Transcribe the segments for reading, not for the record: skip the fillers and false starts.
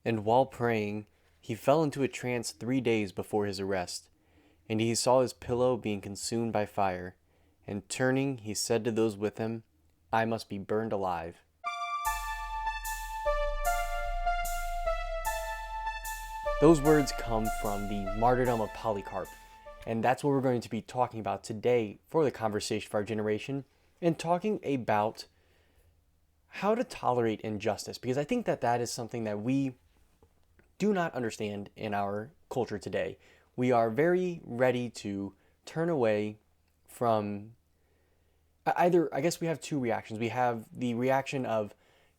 And while praying, he fell into a trance 3 days before his arrest. And he saw his pillow being consumed by fire. And turning, he said to those with him, I must be burned alive. Those words come from the Martyrdom of Polycarp. And that's what we're going to be talking about today for the conversation of our generation, and talking about how to tolerate injustice, because I think that that is something that we do not understand in our culture today. We are very ready to turn away from either, I guess we have two reactions. We have the reaction of,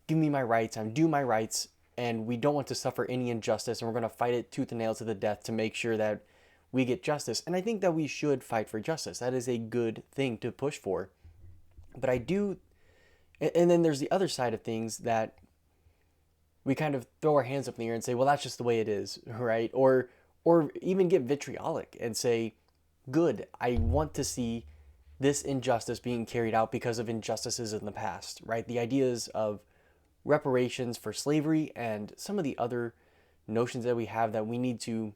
give me my rights, I'm due my rights, and we don't want to suffer any injustice, and we're going to fight it tooth and nail to the death to make sure that we get justice. And I think that we should fight for justice. That is a good thing to push for. But I do, and then there's the other side of things that we kind of throw our hands up in the air and say, well, that's just the way it is, right? Or even get vitriolic and say, good, I want to see this injustice being carried out because of injustices in the past, right? The ideas of reparations for slavery and some of the other notions that we have that we need to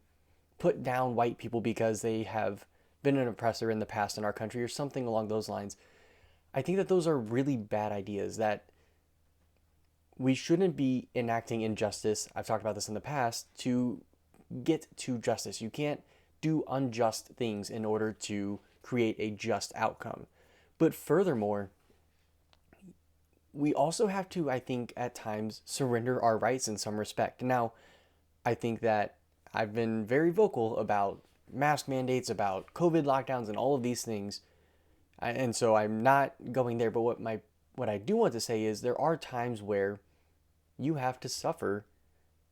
put down white people because they have been an oppressor in the past in our country or something along those lines. I think that those are really bad ideas, that we shouldn't be enacting injustice. I've talked about this in the past, to get to justice. You can't do unjust things in order to create a just outcome. But furthermore, we also have to, I think, at times surrender our rights in some respect. Now, I think that I've been very vocal about mask mandates, about COVID lockdowns, and all of these things. And so I'm not going there. But what I do want to say is there are times where you have to suffer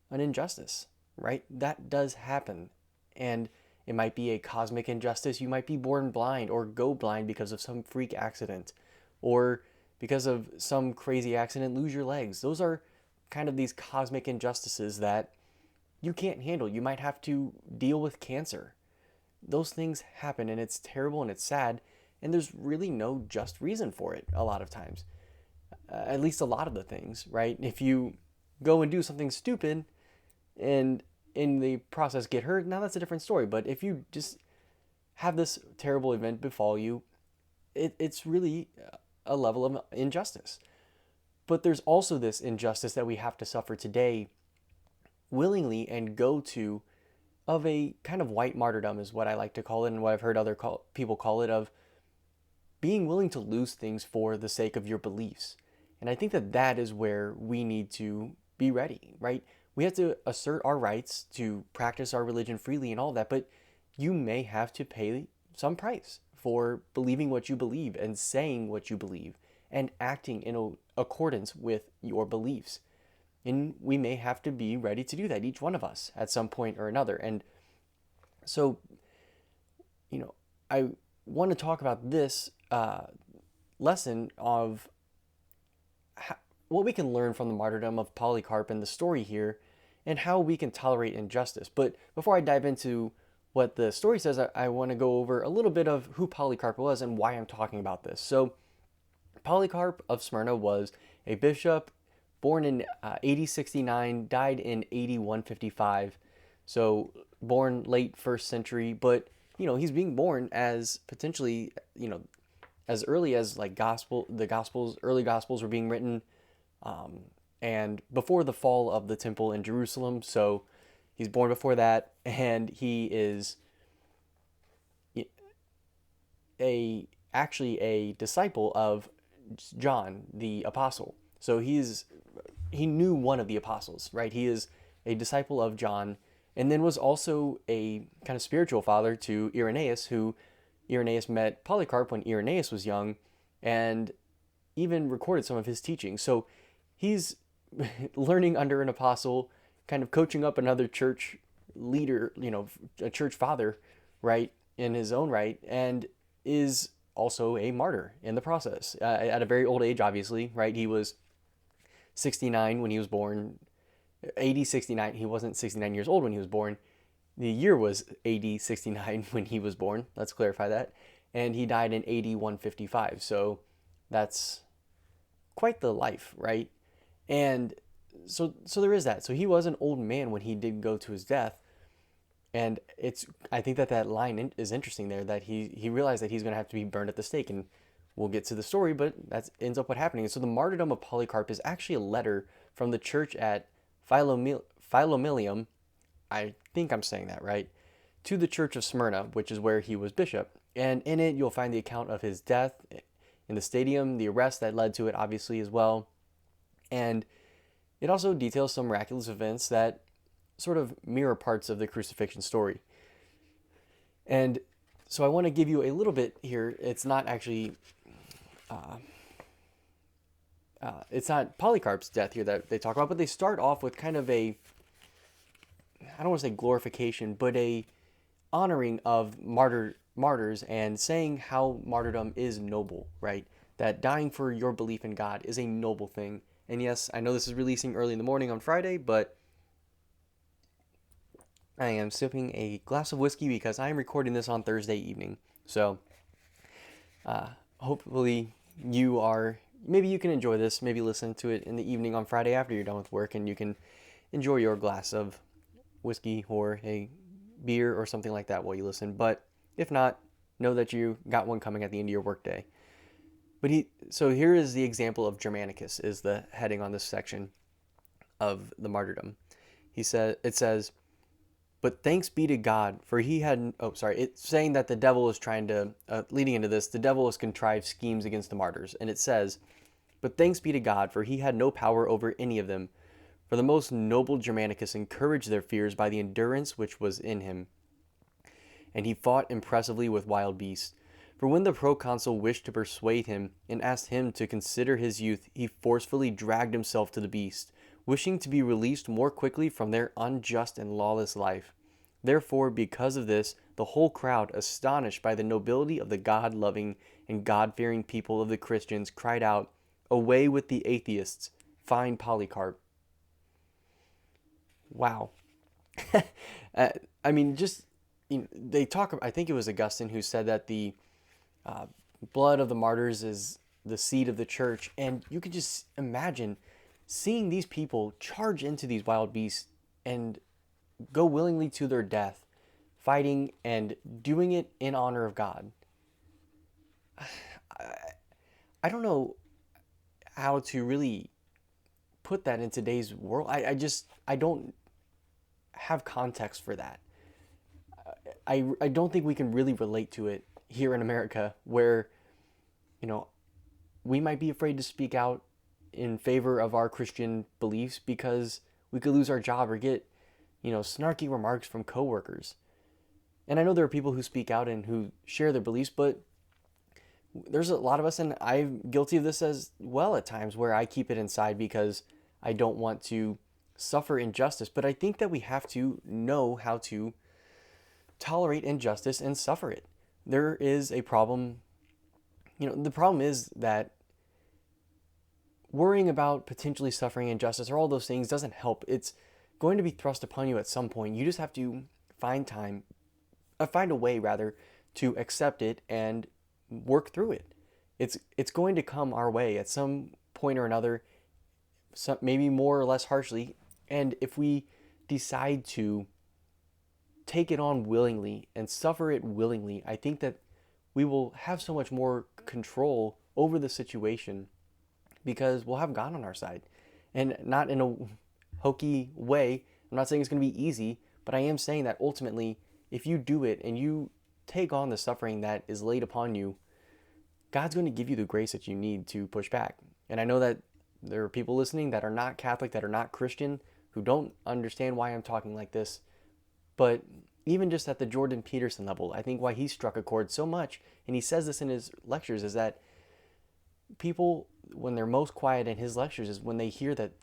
an injustice, right? That does happen. And it might be a cosmic injustice. You might be born blind or go blind because of some freak accident, or because of some crazy accident, lose your legs. Those are kind of these cosmic injustices that you can't handle. You might have to deal with cancer. Those things happen, and it's terrible and it's sad, and there's really no just reason for it a lot of times. At least a lot of the things, right? If you go and do something stupid and in the process get hurt, now that's a different story. But if you just have this terrible event befall you, it's really a level of injustice. But there's also this injustice that we have to suffer today willingly and go to, of a kind of white martyrdom is what I like to call it, and what I've heard other people call it, of being willing to lose things for the sake of your beliefs. And I think that that is where we need to be ready, right? We have to assert our rights to practice our religion freely and all that, but you may have to pay some price for believing what you believe and saying what you believe and acting in accordance with your beliefs. And we may have to be ready to do that, each one of us, at some point or another. And so, I want to talk about this lesson of what we can learn from the martyrdom of Polycarp and the story here, and how we can tolerate injustice. But before I dive into what the story says, I want to go over a little bit of who Polycarp was and why I'm talking about this. So, Polycarp of Smyrna was a bishop born in AD 69, died in AD 155. So, born late first century, but he's being born as potentially, as early as like early gospels were being written, and before the fall of the temple in Jerusalem. So he's born before that, and he is actually a disciple of John the apostle. So he knew one of the apostles, right? He is a disciple of John, and then was also a kind of spiritual father to Irenaeus, who Irenaeus met Polycarp when Irenaeus was young, and even recorded some of his teachings. So he's learning under an apostle, kind of coaching up another church leader, a church father, right, in his own right, and is also a martyr in the process at a very old age, obviously, right? He was 69 when he was born, AD 69. He wasn't 69 years old when he was born. The year was AD 69 when he was born. Let's clarify that. And he died in AD 155. So that's quite the life, right? And so there is that. So he was an old man when he did go to his death. And I think that line is interesting there, that he realized that he's going to have to be burned at the stake. And we'll get to the story, but that ends up what happening. So the Martyrdom of Polycarp is actually a letter from the church at Philomelium, I think I'm saying that right, to the church of Smyrna, which is where he was bishop. And in it, you'll find the account of his death in the stadium, the arrest that led to it, obviously, as well. And it also details some miraculous events that sort of mirror parts of the crucifixion story. And so I want to give you a little bit here. It's not actually, it's not Polycarp's death here that they talk about, but they start off with kind of a, I don't want to say glorification, but a honoring of martyrs and saying how martyrdom is noble, right? That dying for your belief in God is a noble thing. And yes, I know this is releasing early in the morning on Friday, but I am sipping a glass of whiskey because I am recording this on Thursday evening. So hopefully maybe you can enjoy this, maybe listen to it in the evening on Friday after you're done with work, and you can enjoy your glass of whiskey or a beer or something like that while you listen. But if not, know that you got one coming at the end of your workday. So here is the example of Germanicus, is the heading on this section of the martyrdom. It says, but thanks be to God, for he had, it's saying that the devil is trying to, leading into this, the devil has contrived schemes against the martyrs. And it says, but thanks be to God, for he had no power over any of them. For the most noble Germanicus encouraged their fears by the endurance which was in him. And he fought impressively with wild beasts. For when the proconsul wished to persuade him and asked him to consider his youth, he forcefully dragged himself to the beast, wishing to be released more quickly from their unjust and lawless life. Therefore, because of this, the whole crowd, astonished by the nobility of the God-loving and God-fearing people of the Christians, cried out, away with the atheists, find Polycarp. Wow. I mean, just, they talk, I think it was Augustine who said that the blood of the martyrs is the seed of the church. And you could just imagine seeing these people charge into these wild beasts and go willingly to their death, fighting and doing it in honor of God. I don't know how to really put that in today's world. I don't have context for that. I don't think we can really relate to it here in America, where, we might be afraid to speak out in favor of our Christian beliefs because we could lose our job or get, snarky remarks from coworkers. And I know there are people who speak out and who share their beliefs, but there's a lot of us, and I'm guilty of this as well at times, where I keep it inside because I don't want to suffer injustice. But I think that we have to know how to tolerate injustice and suffer it. There is a problem. The problem is that worrying about potentially suffering injustice or all those things doesn't help. It's going to be thrust upon you at some point. You just have to find a way rather, to accept it and work through it. It's going to come our way at some point or another, maybe more or less harshly. And if we decide to take it on willingly and suffer it willingly, I think that we will have so much more control over the situation because we'll have God on our side. And not in a hokey way. I'm not saying it's going to be easy, but I am saying that ultimately, if you do it and you take on the suffering that is laid upon you, God's going to give you the grace that you need to push back. And I know that there are people listening that are not Catholic, that are not Christian, who don't understand why I'm talking like this. But even just at the Jordan Peterson level, I think why he struck a chord so much, and he says this in his lectures, is that people, when they're most quiet in his lectures, is when they hear that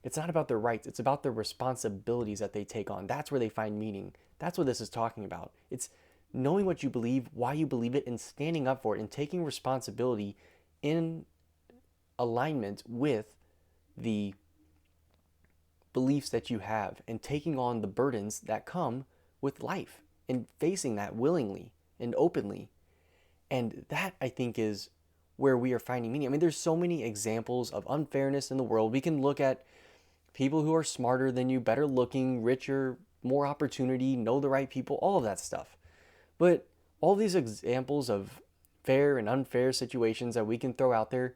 it's not about their rights, it's about their responsibilities that they take on. That's where they find meaning. That's what this is talking about. It's knowing what you believe, why you believe it, and standing up for it, and taking responsibility in alignment with the beliefs that you have, and taking on the burdens that come with life, and facing that willingly and openly. And that, I think, is where we are finding meaning. I mean, there's so many examples of unfairness in the world. We can look at people who are smarter than you, better looking, richer, more opportunity, know the right people, all of that stuff. But all these examples of fair and unfair situations that we can throw out there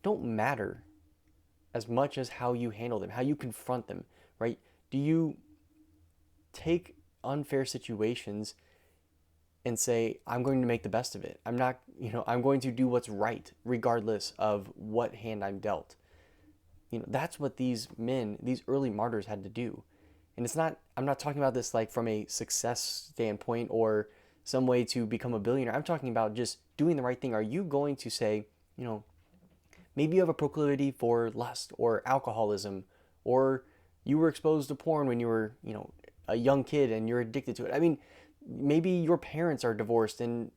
don't matter as much as how you handle them, how you confront them, right? Do you take unfair situations and say, I'm going to make the best of it? I'm not, I'm going to do what's right regardless of what hand I'm dealt. That's what these men, these early martyrs had to do. And I'm not talking about this like from a success standpoint or some way to become a billionaire. I'm talking about just doing the right thing. Are you going to say, maybe you have a proclivity for lust or alcoholism, or you were exposed to porn when you were, a young kid and you're addicted to it. I mean, maybe your parents are divorced and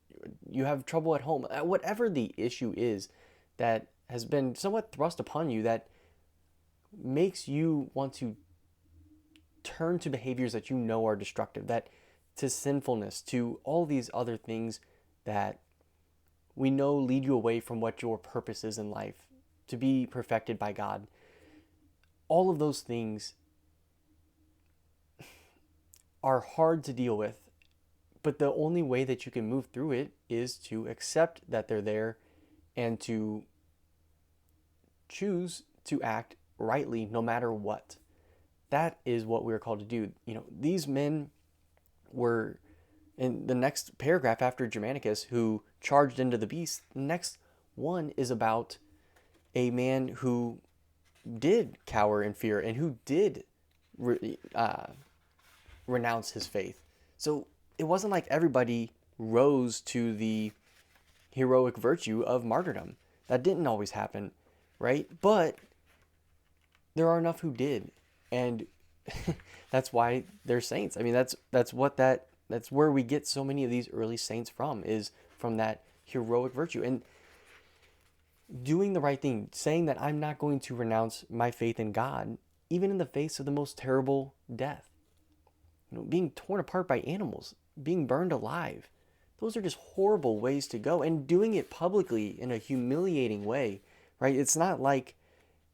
you have trouble at home. Whatever the issue is that has been somewhat thrust upon you that makes you want to turn to behaviors that you know are destructive, that to sinfulness, to all these other things that we know lead you away from what your purpose is in life, to be perfected by God. All of those things are hard to deal with, but the only way that you can move through it is to accept that they're there and to choose to act rightly no matter what. That is what we're called to do. These men were, in the next paragraph after Germanicus, who charged into the beast, the next one is about a man who did cower in fear and who did renounce his faith. So it wasn't like everybody rose to the heroic virtue of martyrdom. That didn't always happen, right? But there are enough who did, and that's why they're saints. I mean, that's where we get so many of these early saints from, is from that heroic virtue and doing the right thing, saying that I'm not going to renounce my faith in God, even in the face of the most terrible death. Being torn apart by animals, being burned alive. Those are just horrible ways to go, and doing it publicly in a humiliating way, right? It's not like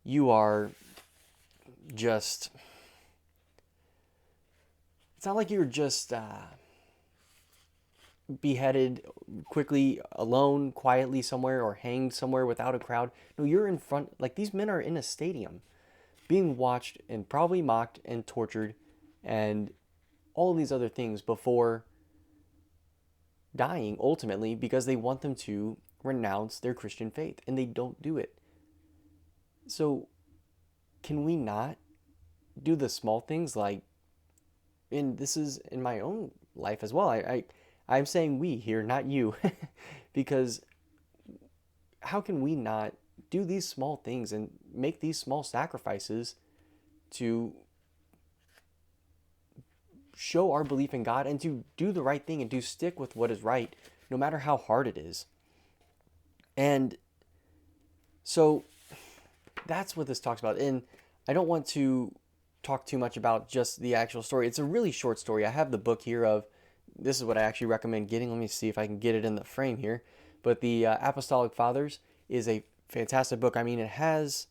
you are just, it's not like you're just beheaded quickly, alone, quietly somewhere, or hanged somewhere without a crowd. No, you're in front, like these men are in a stadium, being watched and probably mocked and tortured and all of these other things before dying ultimately, because they want them to renounce their Christian faith and they don't do it. So can we not do the small things, like, and this is in my own life as well. I'm saying we here, not you, because how can we not do these small things and make these small sacrifices to show our belief in God and to do the right thing and to stick with what is right, no matter how hard it is? And so that's what this talks about. And I don't want to talk too much about just the actual story. It's a really short story. I have the book here of, this is what I actually recommend getting. Let me see if I can get it in the frame here. But the Apostolic Fathers is a fantastic book. I mean, it has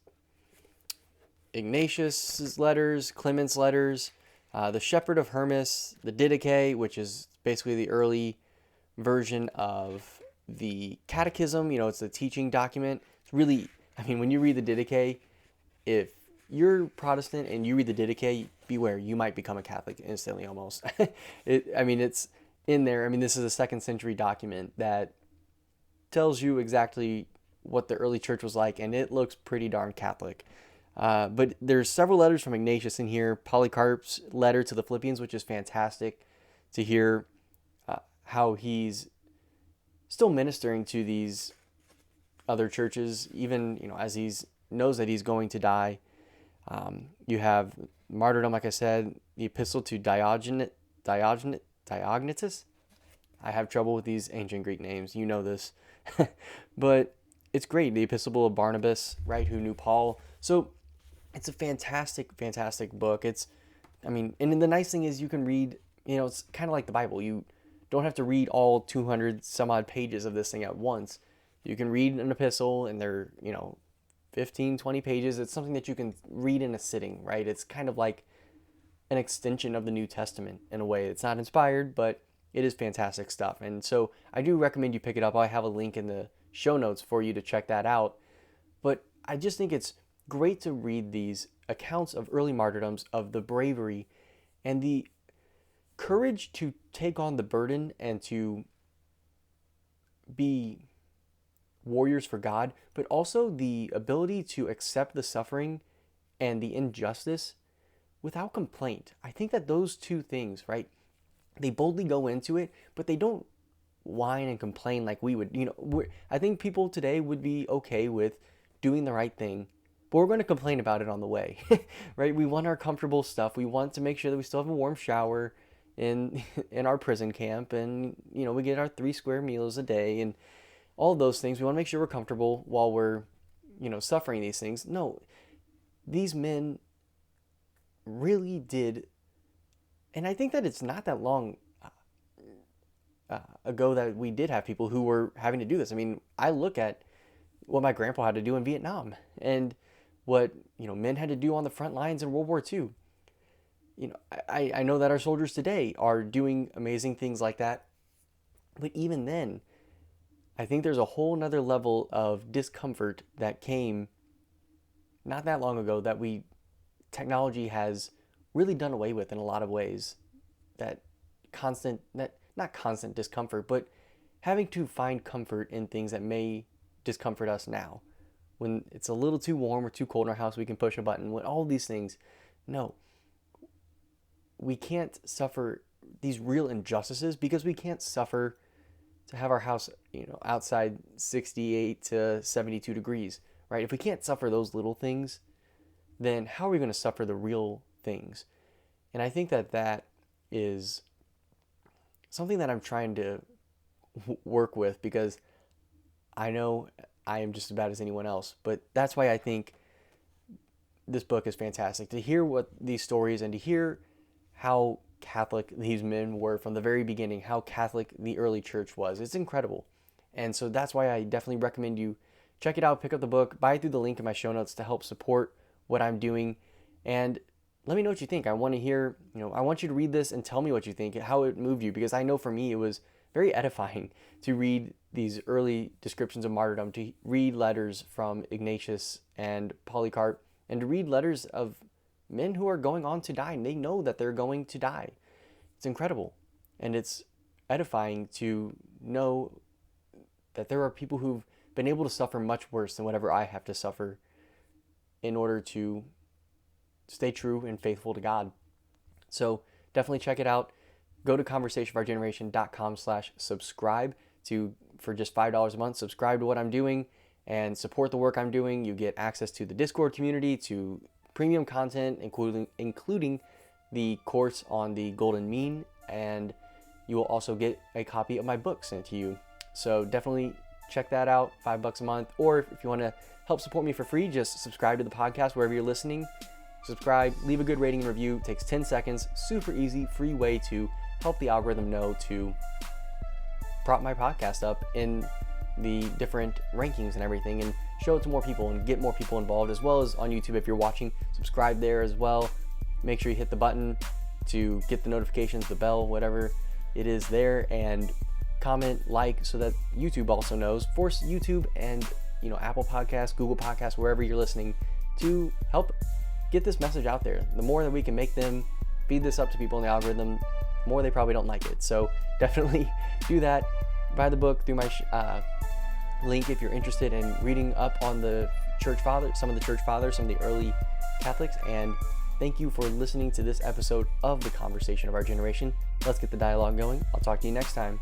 Ignatius's letters, Clement's letters, the Shepherd of Hermas, the Didache, which is basically the early version of the Catechism. It's the teaching document. It's really, I mean, when you read the Didache, if you're Protestant and you read the Didache, beware, you might become a Catholic instantly almost. It's in there. I mean, this is a 2nd century document that tells you exactly what the early church was like, and it looks pretty darn Catholic. But there's several letters from Ignatius in here. Polycarp's letter to the Philippians, which is fantastic to hear how he's still ministering to these other churches, even as he's knows that he's going to die. You have martyrdom, like I said, the epistle to Diognetus. I have trouble with these ancient Greek names. You know this. But it's great. The epistle of Barnabas, right, who knew Paul. So it's a fantastic, fantastic book. And the nice thing is you can read, it's kind of like the Bible. You don't have to read all 200 some odd pages of this thing at once. You can read an epistle and they're, 15, 20 pages. It's something that you can read in a sitting, right? It's kind of like an extension of the New Testament in a way. It's not inspired, but it is fantastic stuff. And so I do recommend you pick it up. I have a link in the show notes for you to check that out. But I just think it's great to read these accounts of early martyrdoms, of the bravery and the courage to take on the burden and to be warriors for God, but also the ability to accept the suffering and the injustice without complaint. I think that those two things, right? They boldly go into it, but they don't whine and complain like we would. I think people today would be okay with doing the right thing, but we're going to complain about it on the way, right? We want our comfortable stuff. We want to make sure that we still have a warm shower in our prison camp, and we get our 3 square meals a day and all of those things. We want to make sure we're comfortable while we're suffering these things. No, these men really did. And I think that it's not that long ago that we did have people who were having to do this. I mean, I look at what my grandpa had to do in Vietnam and what men had to do on the front lines in World War II. I know that our soldiers today are doing amazing things like that. But even then, I think there's a whole nother level of discomfort that came not that long ago that technology has really done away with in a lot of ways. That not constant discomfort, but having to find comfort in things that may discomfort us now. When it's a little too warm or too cold in our house, we can push a button. When all these things, no. We can't suffer these real injustices because we can't suffer to have our house, outside 68 to 72 degrees, right? If we can't suffer those little things, then how are we going to suffer the real things? And I think that is something that I'm trying to work with, because I know I am just about as anyone else, but that's why I think this book is fantastic. To hear what these stories and to hear how Catholic these men were from the very beginning, how Catholic the early church was. It's incredible. And so that's why I definitely recommend you check it out, pick up the book, buy it through the link in my show notes to help support what I'm doing. And let me know what you think. I want to hear, I want you to read this and tell me what you think, how it moved you, because I know for me it was very edifying to read these early descriptions of martyrdom, to read letters from Ignatius and Polycarp, and to read letters of men who are going on to die, and they know that they're going to die. It's incredible. And it's edifying to know that there are people who've been able to suffer much worse than whatever I have to suffer in order to stay true and faithful to God. So definitely check it out. Go to conversationofourgeneration.com/subscribe for just $5 a month. Subscribe to what I'm doing and support the work I'm doing. You get access to the Discord community, to premium content, including the course on the golden mean, and you will also get a copy of my book sent to you. So definitely check that out, $5 a month. Or if you want to help support me for free, just subscribe to the podcast wherever you're listening. Subscribe, leave a good rating and review. It takes 10 seconds. Super easy, free way to help the algorithm know to prop my podcast up in the different rankings and everything, and show it to more people and get more people involved, as well as on YouTube. If you're watching, subscribe there as well. Make sure you hit the button to get the notifications, the bell, whatever it is there, and comment, like, so that YouTube also knows. Force YouTube and Apple Podcasts, Google Podcasts, wherever you're listening, to help get this message out there. The more that we can make them feed this up to people in the algorithm, the more they probably don't like it. So definitely do that. Buy the book through my link if you're interested in reading up on the church fathers, some of the church fathers, some of the early Catholics. And thank you for listening to this episode of The Conversation of Our Generation. Let's get the dialogue going. I'll talk to you next time.